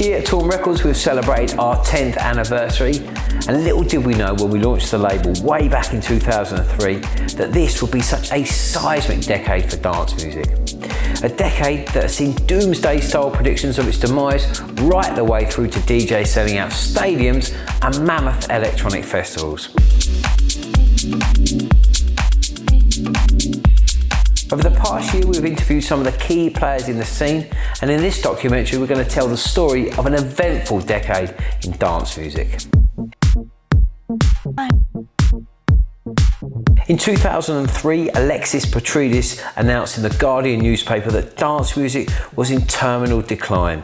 year at Toolroom Records, we've celebrated our 10th anniversary, and little did we know when we launched the label way back in 2003 that this would be such a seismic decade for dance music. A decade that has seen doomsday style predictions of its demise right the way through to DJs selling out stadiums and mammoth electronic festivals. Over the past year, we've interviewed some of the key players in the scene, and in this documentary, we're going to tell the story of an eventful decade in dance music. In 2003, Alexis Petridis announced in the Guardian newspaper that dance music was in terminal decline.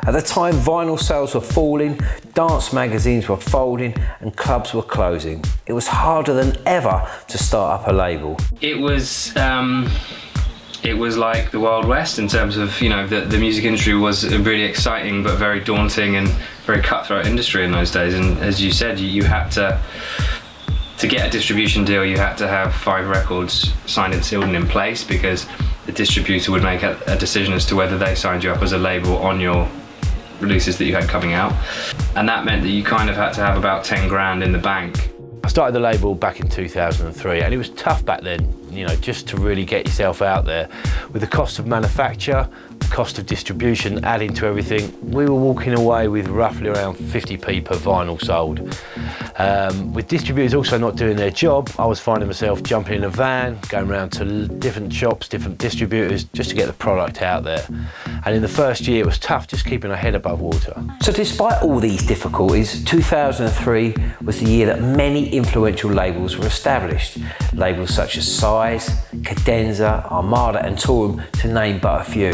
At the time, vinyl sales were falling, dance magazines were folding, and clubs were closing. It was harder than ever to start up a label. It was like the Wild West in terms of, the music industry was a really exciting but very daunting and very cutthroat industry in those days. And as you said, you had to get a distribution deal, you had to have 5 records signed and sealed and in place, because the distributor would make a decision as to whether they signed you up as a label on your releases that you had coming out. And that meant that you kind of had to have about 10 grand in the bank. I started the label back in 2003, and it was tough back then, just to really get yourself out there. With the cost of manufacture, the cost of distribution, adding to everything, we were walking away with roughly around 50p per vinyl sold. With distributors also not doing their job, I was finding myself jumping in a van, going around to different shops, different distributors, just to get the product out there. And in the first year, it was tough just keeping our head above water. So despite all these difficulties, 2003 was the year that many influential labels were established. Labels such as Size, Cadenza, Armada and Toolroom, to name but a few.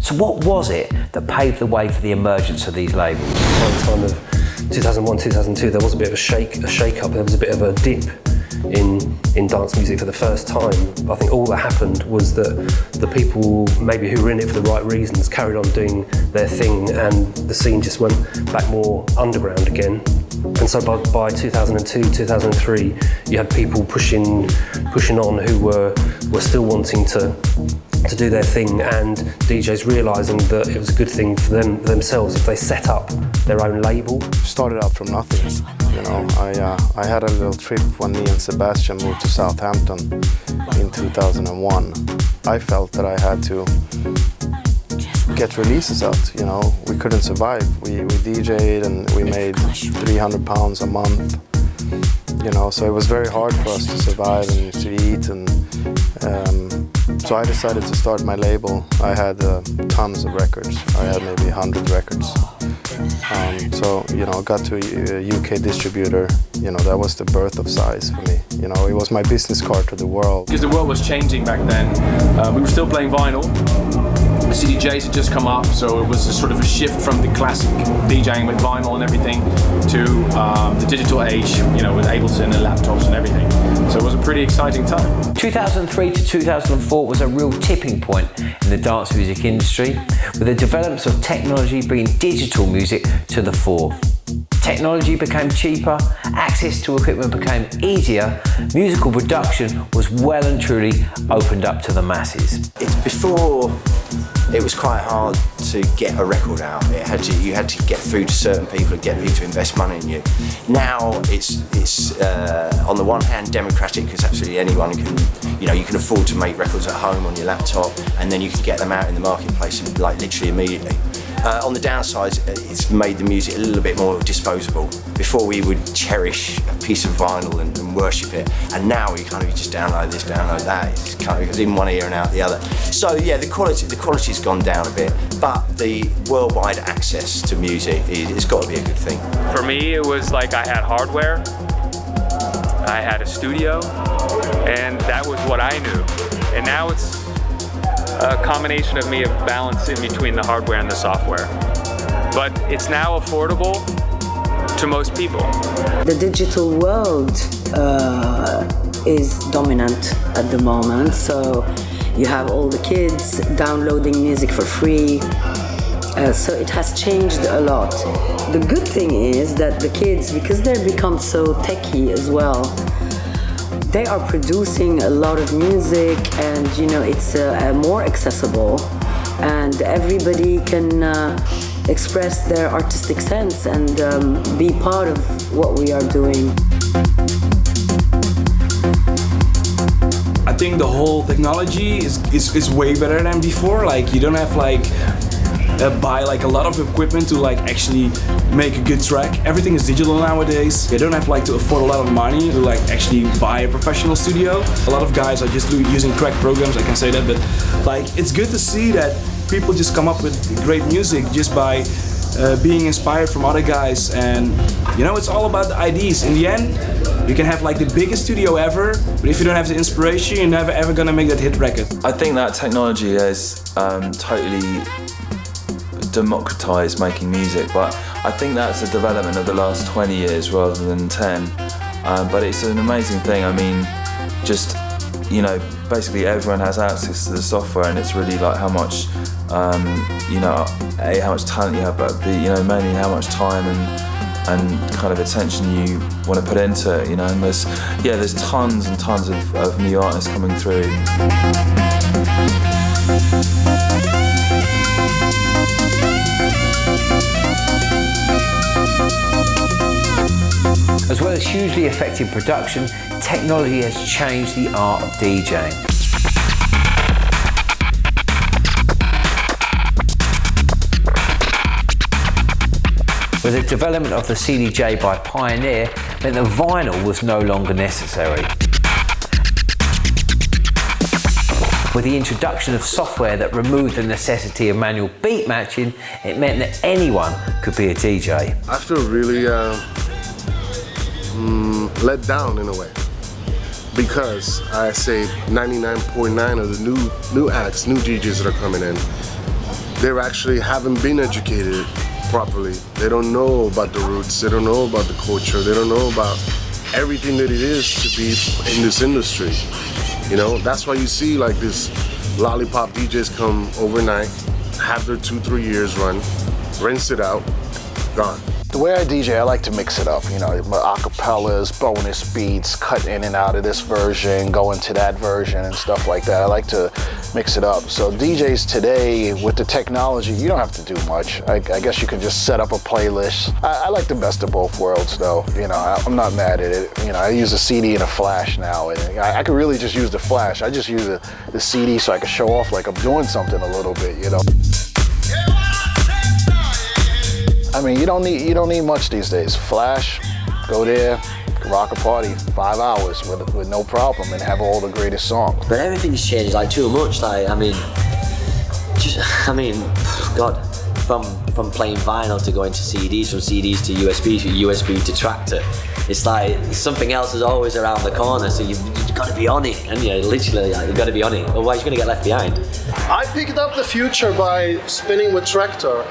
So what was it that paved the way for the emergence of these labels? By the time of 2001, 2002, there was a bit of a shake-up, there was a bit of a dip in dance music for the first time. I think all that happened was that the people maybe who were in it for the right reasons carried on doing their thing, and the scene just went back more underground again. And so by 2002, 2003, you had people pushing on who were still wanting to do their thing, and DJs realising that it was a good thing for themselves if they set up their own label. Started out from nothing, I had a little trip when me and Sebastian moved to Southampton in 2001. I felt that I had to get releases out, we couldn't survive. We DJ'd and we made £300 a month, so it was very hard for us to survive and to eat, and so I decided to start my label. I had tons of records. I had maybe 100 records. So, got to a UK distributor, that was the birth of Size for me. It was my business card to the world. Because the world was changing back then. We were still playing vinyl. The CDJs had just come up, so it was a sort of a shift from the classic DJing with vinyl and everything to the digital age, with Ableton and laptops and everything. So it was a pretty exciting time. 2003 to 2004 was a real tipping point in the dance music industry, with the developments of technology bringing digital music to the fore. Technology became cheaper, access to equipment became easier, musical production was well and truly opened up to the masses. It's before it was quite hard to get a record out. You had to get through to certain people and get people to invest money in you. Now it's on the one hand democratic, because absolutely anyone can, you can afford to make records at home on your laptop, and then you can get them out in the marketplace literally immediately. On the downside, it's made the music a little bit more disposable. Before we would cherish a piece of vinyl and worship it, and now we kind of just download this, download that. It's kind of in one ear and out the other. So yeah, the quality's gone down a bit, but the worldwide access to music it's got to be a good thing. For me, it was like I had hardware, I had a studio, and that was what I knew. And now it's a combination of me of balance in between the hardware and the software. But it's now affordable to most people. The digital world is dominant at the moment, so you have all the kids downloading music for free. So it has changed a lot. The good thing is that the kids, because they've become so techy as well, they are producing a lot of music, and it's more accessible, and everybody can express their artistic sense and be part of what we are doing. I think the whole technology is way better than before. Like, you don't have like buy like a lot of equipment to like actually make a good track. Everything is digital nowadays. You don't have like to afford a lot of money to like actually buy a professional studio. A lot of guys are just using crack programs, I can say that, but like it's good to see that people just come up with great music just by being inspired from other guys. And you know, it's all about the ideas. In the end, you can have like the biggest studio ever, but if you don't have the inspiration, you're never ever gonna make that hit record. I think that technology has totally democratized making music, but I think that's a development of the last 20 years rather than 10. But it's an amazing thing. I mean, just, you know, basically everyone has access to the software, and it's really like how much, you know, A, how much talent you have, but B, you know, mainly how much time and kind of attention you want to put into it, you know. And there's tons and tons of new artists coming through. As well as hugely effective production, technology has changed the art of DJing. With the development of the CDJ by Pioneer meant that vinyl was no longer necessary. With the introduction of software that removed the necessity of manual beat matching, it meant that anyone could be a DJ. I feel really let down in a way, because I say 99.9 of the new acts, new DJs that are coming in, they actually haven't been educated properly. They don't know about the roots, they don't know about the culture, they don't know about everything that it is to be in this industry. You know, that's why you see like this lollipop DJs come overnight, have their 2-3 years run, rinse it out, gone. The way I DJ, I like to mix it up, you know, acapellas, bonus beats, cut in and out of this version, go into that version and stuff like that. I like to mix it up. So DJs today, with the technology, you don't have to do much. I guess you can just set up a playlist. I like the best of both worlds though, you know, I'm not mad at it. You know, I use a CD and a flash now, and I could really just use the flash. I just use the CD so I can show off like I'm doing something a little bit, you know. I mean, you don't need much these days. Flash, go there, rock a party 5 hours with no problem and have all the greatest songs. But everything's changed like too much. Like, God, from playing vinyl to going to CDs, from CDs to USB to tractor. It's like something else is always around the corner, so you've got to be on it, and literally you've got to be on it, otherwise you're going to get left behind. I picked up the future by spinning with Tractor.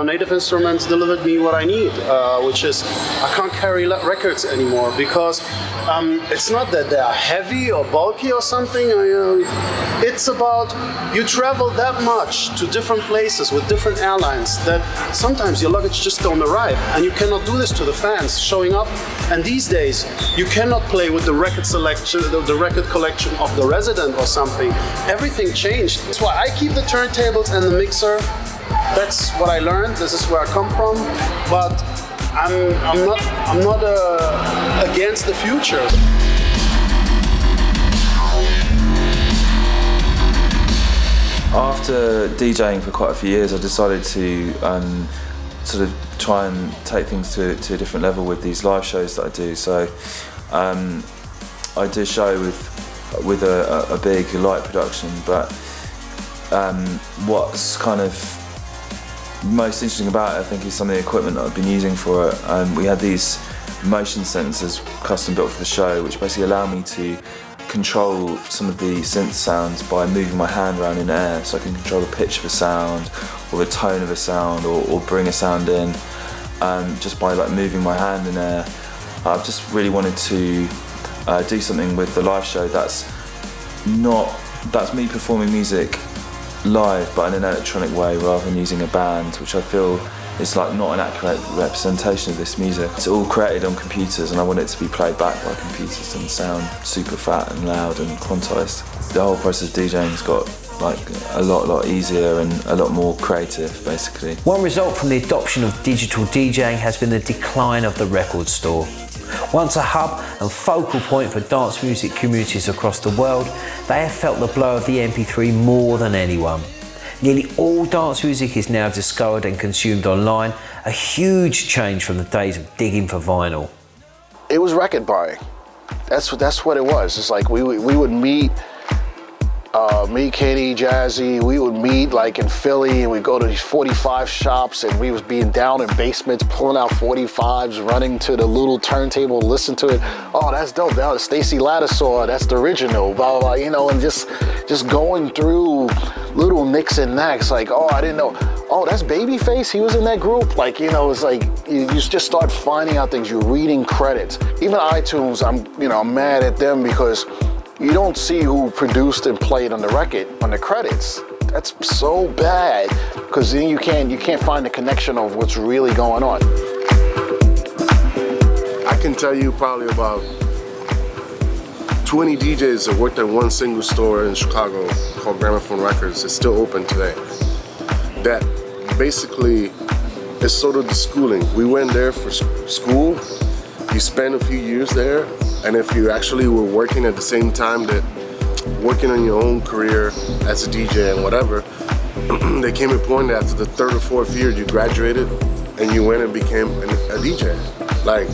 Native Instruments delivered me what I need, which is I can't carry records anymore because it's not that they are heavy or bulky or something. It's about you travel that much to different places with different airlines that sometimes your luggage just don't arrive, and you cannot do this to the fans showing up. And these days, you cannot play with the record selection, the record collection of the Resident or something. Everything changed. That's why I keep the turntables and the mixer. That's what I learned. This is where I come from. But I'm not against the future. After DJing for quite a few years, I decided to sort of try and take things to a different level with these live shows that I do. So I do a show with a big light production, but what's kind of most interesting about it, I think, is some of the equipment that I've been using for it. We had these motion sensors custom built for the show, which basically allow me to control some of the synth sounds by moving my hand around in air, so I can control the pitch of a sound or the tone of a sound or bring a sound in just by like moving my hand in air. I've just really wanted to do something with the live show that's me performing music live but in an electronic way rather than using a band, which I feel is like not an accurate representation of this music. It's all created on computers, and I want it to be played back by computers and sound super fat and loud and quantized. The whole process of DJing's got like a lot easier and a lot more creative, basically. One result from the adoption of digital DJing has been the decline of the record store. Once a hub and focal point for dance music communities across the world, they have felt the blow of the MP3 more than anyone. Nearly all dance music is now discovered and consumed online, a huge change from the days of digging for vinyl. It was record buying. That's what it was. It's like we would meet, me, Kenny, Jazzy, we would meet like in Philly and we'd go to these 45 shops and we was being down in basements, pulling out 45s, running to the little turntable, listen to it. Oh, that's dope. That was Stacy Lattisaw, that's the original, blah, blah, blah, you know, and just going through little nicks and knacks, like, oh, I didn't know. Oh, that's Babyface, he was in that group. Like, you know, it's like, you just start finding out things, you're reading credits. Even iTunes, I'm mad at them because you don't see who produced and played on the record, on the credits. That's so bad, because then you can't find the connection of what's really going on. I can tell you probably about 20 DJs that worked at one single store in Chicago called Gramophone Records. It's still open today. That basically is sort of the schooling. We went there for school. You spend a few years there, and if you actually were working at the same time that working on your own career as a DJ and whatever, there came a point that after the third or fourth year you graduated and you went and became a DJ. Like,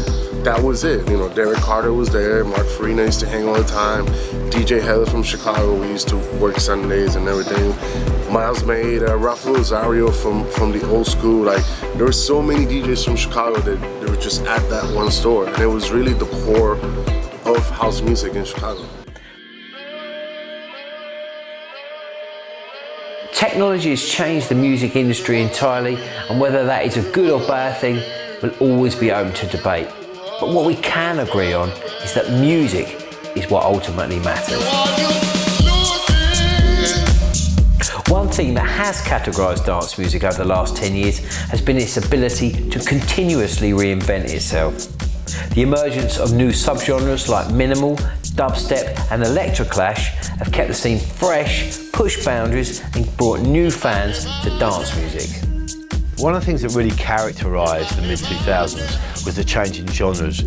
that was it. You know, Derek Carter was there, Mark Farina used to hang all the time, DJ Heather from Chicago, we used to work Sundays and everything. Miles made Rafael Rosario from the old school. Like, there were so many DJs from Chicago that they were just at that one store, and it was really the core of house music in Chicago. Technology has changed the music industry entirely, and whether that is a good or bad thing will always be open to debate. But what we can agree on is that music is what ultimately matters. One thing that has categorised dance music over the last 10 years has been its ability to continuously reinvent itself. The emergence of new subgenres like minimal, dubstep and electroclash have kept the scene fresh, pushed boundaries and brought new fans to dance music. One of the things that really characterised the mid-2000s was the change in genres.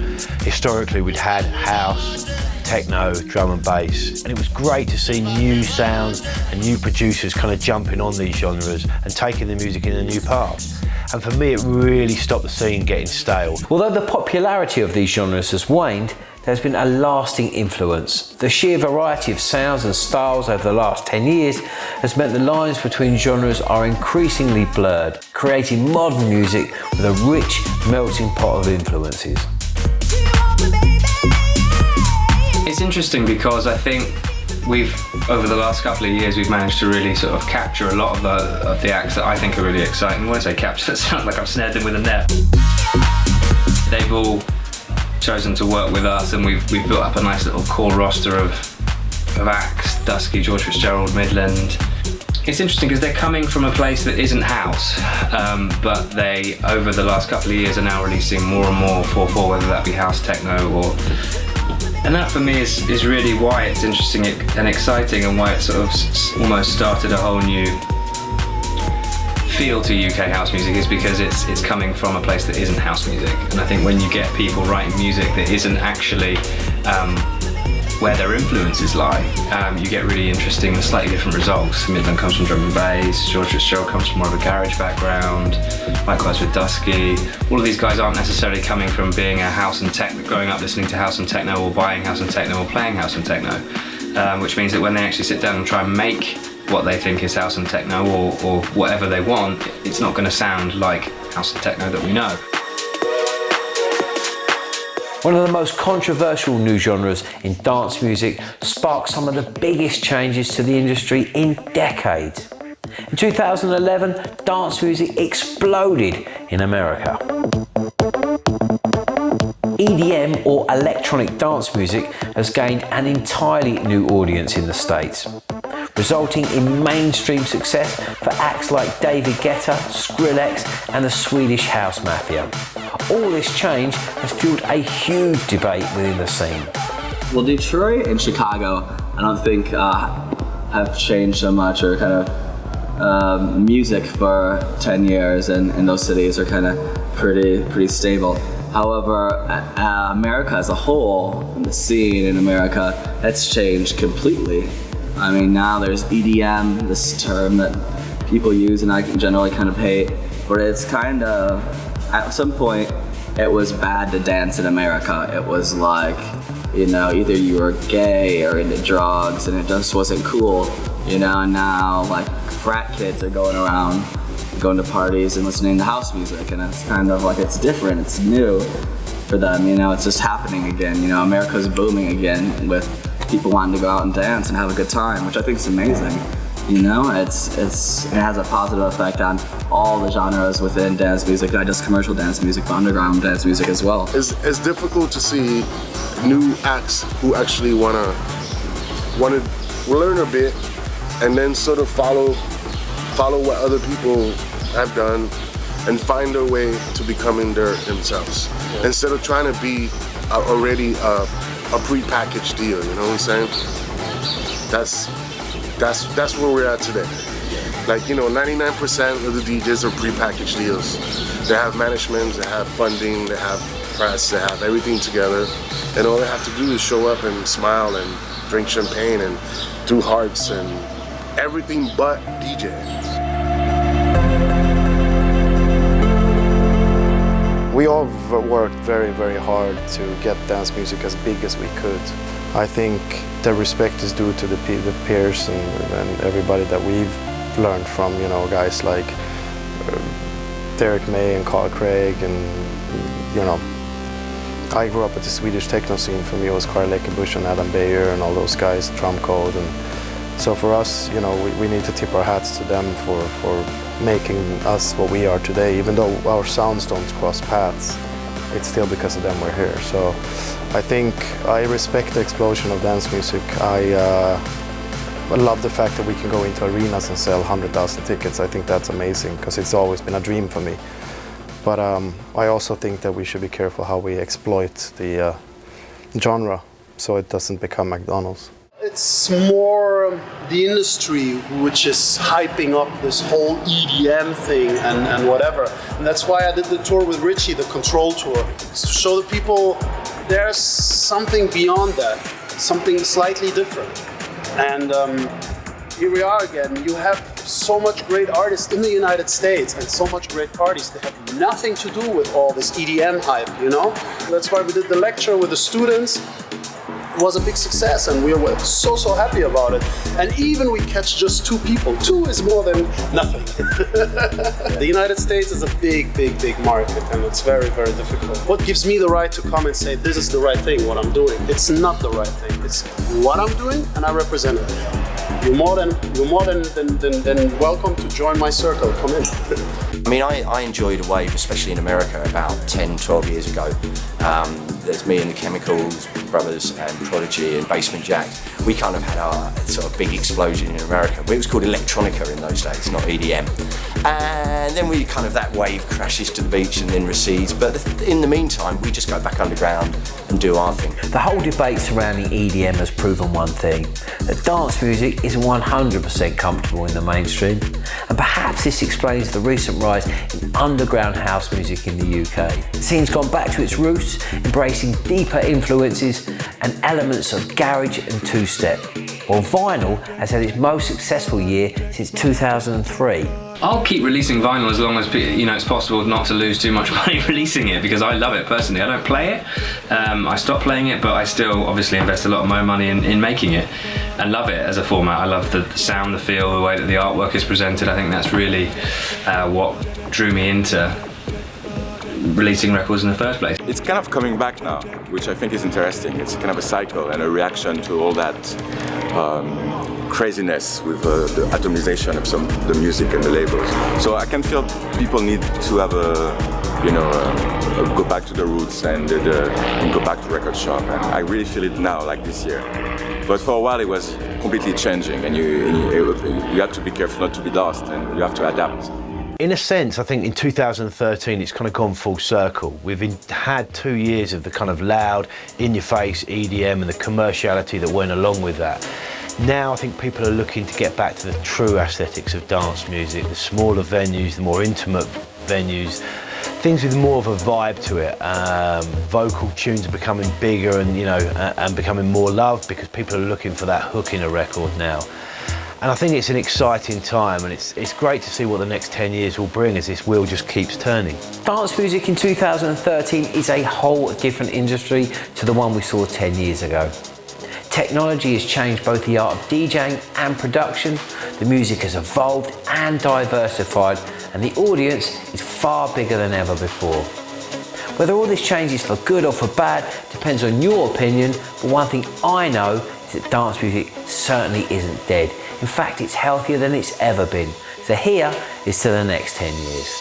Historically, we'd had house, techno, drum and bass, and it was great to see new sounds and new producers kind of jumping on these genres and taking the music in a new path. And for me, it really stopped the scene getting stale. Although the popularity of these genres has waned, there's been a lasting influence. The sheer variety of sounds and styles over the last 10 years has meant the lines between genres are increasingly blurred, creating modern music with a rich melting pot of influences. It's interesting because I think over the last couple of years, we've managed to really sort of capture a lot of the acts that I think are really exciting. When I say capture, it sounds like I've snared them with a net. They've all chosen to work with us, and we've built up a nice little core roster of acts: Dusky, George Fitzgerald, Midland. It's interesting because they're coming from a place that isn't house, but they, over the last couple of years, are now releasing more and more 4/4, whether that be house, techno, or... And that for me is really why it's interesting and exciting, and why it sort of almost started a whole new feel to UK house music, is because it's coming from a place that isn't house music. And I think when you get people writing music that isn't actually where their influences lie, you get really interesting and slightly different results. Midland comes from drum and bass, George Fitzgerald comes from more of a garage background, likewise with Dusky. All of these guys aren't necessarily coming from being a house and techno, growing up listening to house and techno, or buying house and techno, or playing house and techno, which means that when they actually sit down and try and make what they think is house and techno, or whatever they want, it's not going to sound like house and techno that we know. One of the most controversial new genres in dance music sparked some of the biggest changes to the industry in decades. In 2011, dance music exploded in America. EDM, or electronic dance music, has gained an entirely new audience in the States, resulting in mainstream success for acts like David Guetta, Skrillex and the Swedish House Mafia. All this change has fueled a huge debate within the scene. Well, Detroit and Chicago, I don't think have changed so much, or kind of music for 10 years in those cities are kind of pretty stable. However, America as a whole, the scene in America, it's changed completely. I mean, now there's EDM, this term that people use and I generally kind of hate, but it's kind of, at some point, it was bad to dance in America. It was like, you know, either you were gay or into drugs, and it just wasn't cool, you know, and now, like, frat kids are going around, going to parties and listening to house music, and it's kind of like, it's different, it's new for them, you know, it's just happening again, you know, America's booming again with people wanting to go out and dance and have a good time, which I think is amazing. You know, it has a positive effect on all the genres within dance music, not just commercial dance music, but underground dance music as well. It's difficult to see new acts who actually wanna learn a bit and then sort of follow what other people have done and find their way to becoming themselves. Yeah. Instead of trying to be already a pre-packaged deal, you know what I'm saying? That's where we're at today. Like, you know, 99% of the DJs are pre-packaged deals. They have management, they have funding, they have press, they have everything together. And all they have to do is show up and smile and drink champagne and do hearts and everything but DJ. We all worked very, very hard to get dance music as big as we could. I think the respect is due to the peers and everybody that we've learned from, you know, guys like Derek May and Carl Craig, and, you know, I grew up at the Swedish techno scene. For me, it was Karl Leckebusch and Adam Beyer and all those guys, Drum Code. And so for us, you know, we need to tip our hats to them for making us what we are today. Even though our sounds don't cross paths, it's still because of them we're here. So I think I respect the explosion of dance music. I love the fact that we can go into arenas and sell 100,000 tickets. I think that's amazing, because it's always been a dream for me. But I also think that we should be careful how we exploit the genre so it doesn't become McDonald's. It's more the industry which is hyping up this whole EDM thing and whatever. And that's why I did the tour with Richie, the Control Tour, to show the people there's something beyond that, something slightly different. And here we are again. You have so much great artists in the United States and so much great parties that have nothing to do with all this EDM hype, you know? That's why we did the lecture with the students. It was a big success and we were so happy about it. And even we catch just 2 people. 2 is more than nothing. The United States is a big market, and it's very difficult. What gives me the right to come and say this is the right thing, what I'm doing? It's not the right thing. It's what I'm doing and I represent it. You're more than welcome to join my circle. Come in. I mean, I enjoyed a wave, especially in America, about 10, 12 years ago. There's me and the Chemicals brothers and Prodigy and Basement Jaxx. We kind of had our sort of big explosion in America. It was called electronica in those days, not EDM. And then we kind of, that wave crashes to the beach and then recedes. But in the meantime, we just go back underground and do our thing. The whole debate surrounding EDM has proven one thing, that dance music isn't 100% comfortable in the mainstream. And perhaps this explains the recent rise in underground house music in the UK. The scene's gone back to its roots, embracing deeper influences and elements of garage and two-step, while vinyl has had its most successful year since 2003. I'll keep releasing vinyl as long as it's possible not to lose too much money releasing it, because I love it personally. I don't play it. I stopped playing it, but I still obviously invest a lot of my money in making it and love it as a format. I love the sound, the feel, the way that the artwork is presented. I think that's really what drew me into releasing records in the first place. It's kind of coming back now, which I think is interesting. It's kind of a cycle and a reaction to all that craziness with the atomization of the music and the labels. So I can feel people need to have go back to the roots and go back to record shop. And I really feel it now, like this year. But for a while it was completely changing, and you have to be careful not to be lost, and you have to adapt. In a sense, I think in 2013 it's kind of gone full circle. We've had 2 years of the kind of loud, in-your-face EDM and the commerciality that went along with that. Now I think people are looking to get back to the true aesthetics of dance music, the smaller venues, the more intimate venues, things with more of a vibe to it. Vocal tunes are becoming bigger and, you know, and becoming more loved because people are looking for that hook in a record now. And I think it's an exciting time, and it's great to see what the next 10 years will bring as this wheel just keeps turning. Dance music in 2013 is a whole different industry to the one we saw 10 years ago. Technology has changed both the art of DJing and production. The music has evolved and diversified, and the audience is far bigger than ever before. Whether all this change is for good or for bad depends on your opinion, but one thing I know is that dance music certainly isn't dead. In fact, it's healthier than it's ever been. So here is to the next 10 years.